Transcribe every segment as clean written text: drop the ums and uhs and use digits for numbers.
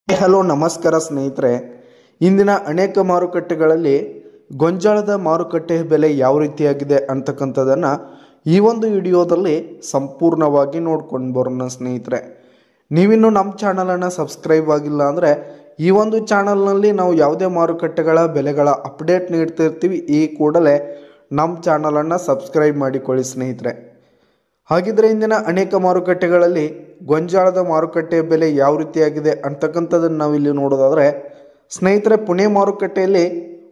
Hello ನಮಸ್ಕಾರ ಸ್ನೇಹಿತರೆ. ಇಂದಿನ ಅನೇಕ ಮಾರುಕಟ್ಟೆಗಳಲ್ಲಿ ಗೊಂಜಾಳದ ಮಾರುಕಟ್ಟೆ ಬೆಲೆ ಯಾವ ರೀತಿಯಾಗಿದೆ ಅಂತಕ್ಕಂಥದ್ದನ್ನು ಈ ಒಂದು ವಿಡಿಯೋದಲ್ಲಿ ಸಂಪೂರ್ಣವಾಗಿ ನೋಡ್ಕೊಂಡು ಬರೋಣ ಸ್ನೇಹಿತರೆ. ನೀವಿನ್ನು ನಮ್ಮ ಚಾನಲನ್ನು ಸಬ್ಸ್ಕ್ರೈಬ್ ಆಗಿಲ್ಲ ಅಂದರೆ ಈ ಒಂದು ಚಾನಲ್ನಲ್ಲಿ ನಾವು ಯಾವುದೇ ಮಾರುಕಟ್ಟೆಗಳ ಬೆಲೆಗಳ ಅಪ್ಡೇಟ್ ನೀಡ್ತಿರ್ತೀವಿ. ಈ ಕೂಡಲೇ ನಮ್ಮ ಚಾನಲನ್ನು ಸಬ್ಸ್ಕ್ರೈಬ್ ಮಾಡಿಕೊಳ್ಳಿ ಸ್ನೇಹಿತರೆ. ಹಾಗಿದ್ರೆ ಇಂದಿನ ಅನೇಕ ಮಾರುಕಟ್ಟೆಗಳಲ್ಲಿ ಗೊಂಜಾಳದ ಮಾರುಕಟ್ಟೆಯ ಬೆಲೆ ಯಾವ ರೀತಿಯಾಗಿದೆ ಅಂತಕ್ಕಂಥದ್ದನ್ನು ನಾವಿಲ್ಲಿ ನೋಡೋದಾದರೆ ಸ್ನೇಹಿತರೆ, ಪುಣೆ ಮಾರುಕಟ್ಟೆಯಲ್ಲಿ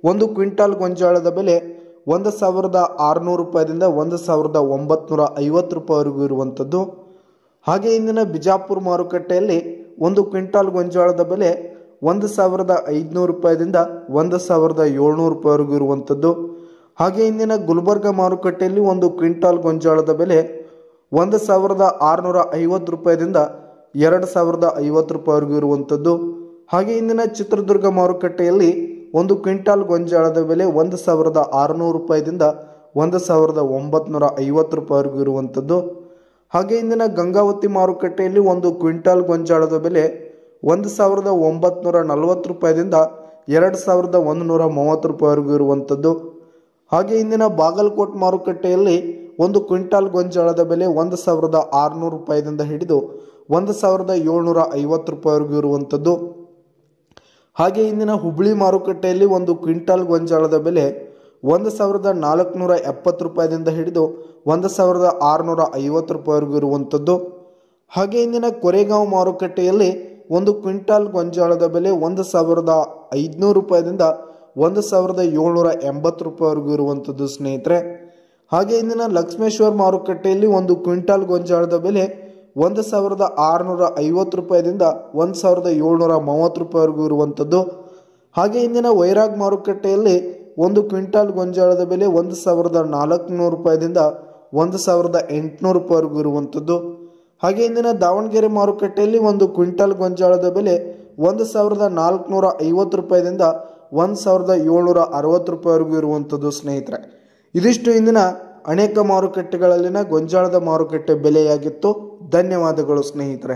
ಒಂದು ಕ್ವಿಂಟಾಲ್ ಗೊಂಜಾಳದ ಬೆಲೆ 1,600 ರೂಪಾಯಿದಿಂದ 1,950 ರೂಪಾಯಿವರೆಗೂ ಇರುವಂಥದ್ದು. ಹಾಗೆ ಇಂದಿನ ಬಿಜಾಪುರ ಮಾರುಕಟ್ಟೆಯಲ್ಲಿ ಒಂದು ಕ್ವಿಂಟಾಲ್ ಗೊಂಜಾಳದ ಬೆಲೆ 1,500 ರೂಪಾಯಿದಿಂದ 1,700 ರೂಪಾಯಿವರೆಗೂ ಇರುವಂಥದ್ದು. ಹಾಗೆ ಇಂದಿನ ಗುಲ್ಬರ್ಗ ಮಾರುಕಟ್ಟೆಯಲ್ಲಿ ಒಂದು ಕ್ವಿಂಟಾಲ್ ಗೊಂಜಾಳದ ಬೆಲೆ 1,650 ರೂಪಾಯಿದಿಂದ 2,050 ರೂಪಾಯಿವರೆಗೂ ಇರುವಂಥದ್ದು. ಹಾಗೆ ಇಂದಿನ ಚಿತ್ರದುರ್ಗ ಮಾರುಕಟ್ಟೆಯಲ್ಲಿ ಒಂದು ಕ್ವಿಂಟಾಲ್ ಗೊಂಜಾಳದ ಬೆಲೆ 1,600 ರೂಪಾಯಿದಿಂದ 1,950 ರೂಪಾಯಿವರೆಗೂ ಇರುವಂಥದ್ದು. ಹಾಗೆ ಇಂದಿನ ಗಂಗಾವತಿ ಮಾರುಕಟ್ಟೆಯಲ್ಲಿ ಒಂದು ಕ್ವಿಂಟಾಲ್ ಗೊಂಜಾಳದ ಬೆಲೆ 1,940 ರೂಪಾಯಿದಿಂದ 2,130 ರೂಪಾಯಿವರೆಗೂ ಇರುವಂಥದ್ದು. ಹಾಗೆ ಇಂದಿನ ಬಾಗಲಕೋಟ್ ಮಾರುಕಟ್ಟೆಯಲ್ಲಿ ಒಂದು ಕ್ವಿಂಟಾಲ್ ಗೊಂಜಾಳದ ಬೆಲೆ 1,600 ರೂಪಾಯಿದಿಂದ ಹಿಡಿದು 1,750 ರೂಪಾಯಿವರೆಗೂ ಇರುವಂಥದ್ದು. ಹಾಗೆ ಇಂದಿನ ಹುಬ್ಬಳ್ಳಿ ಮಾರುಕಟ್ಟೆಯಲ್ಲಿ ಒಂದು ಕ್ವಿಂಟಾಲ್ ಗೊಂಜಾಳದ ಬೆಲೆ 1,470 ರೂಪಾಯಿದಿಂದ ಹಿಡಿದು 1,650 ರೂಪಾಯಿವರೆಗೂ ಇರುವಂಥದ್ದು. ಹಾಗೆ ಇಂದಿನ ಕೊರೆಗಾಂವ್ ಮಾರುಕಟ್ಟೆಯಲ್ಲಿ ಒಂದು ಕ್ವಿಂಟಾಲ್ ಗೊಂಜಾಳದ ಬೆಲೆ 1,500 ರೂಪಾಯಿದಿಂದ 1,780 ರೂಪಾಯಿವರೆಗೂ ಇರುವಂಥದ್ದು ಸ್ನೇಹಿತರೆ. ಹಾಗೆ ಇಂದಿನ ಲಕ್ಷ್ಮೇಶ್ವರ ಮಾರುಕಟ್ಟೆಯಲ್ಲಿ ಒಂದು ಕ್ವಿಂಟಾಲ್ ಗೊಂಜಾಳದ ಬೆಲೆ 1,650 ರೂಪಾಯಿದಿಂದ 1,730 ರೂಪಾಯಿವರೆಗೂ ಇರುವಂಥದ್ದು. ಹಾಗೆ ಇಂದಿನ ವೈರಾಗ್ ಮಾರುಕಟ್ಟೆಯಲ್ಲಿ ಒಂದು ಕ್ವಿಂಟಾಲ್ ಗೊಂಜಾಳದ ಬೆಲೆ 1,400 ರೂಪಾಯಿದಿಂದ 1,800 ರೂಪಾಯಿವರೆಗೂ ಇರುವಂಥದ್ದು. ಹಾಗೆ ಇಂದಿನ ದಾವಣಗೆರೆ ಮಾರುಕಟ್ಟೆಯಲ್ಲಿ ಒಂದು ಕ್ವಿಂಟಾಲ್ ಗೊಂಜಾಳದ ಬೆಲೆ 1,450 ರೂಪಾಯಿದಿಂದ 1,760 ರೂಪಾಯಿವರೆಗೂ ಇರುವಂಥದ್ದು ಸ್ನೇಹಿತರೆ. ಇದಿಷ್ಟು ಇಂದಿನ ಅನೇಕ ಮಾರುಕಟ್ಟೆಗಳಲ್ಲಿನ ಗೊಂಜಾಳದ ಮಾರುಕಟ್ಟೆ ಬೆಲೆಯಾಗಿತ್ತು. ಧನ್ಯವಾದಗಳು ಸ್ನೇಹಿತರೆ.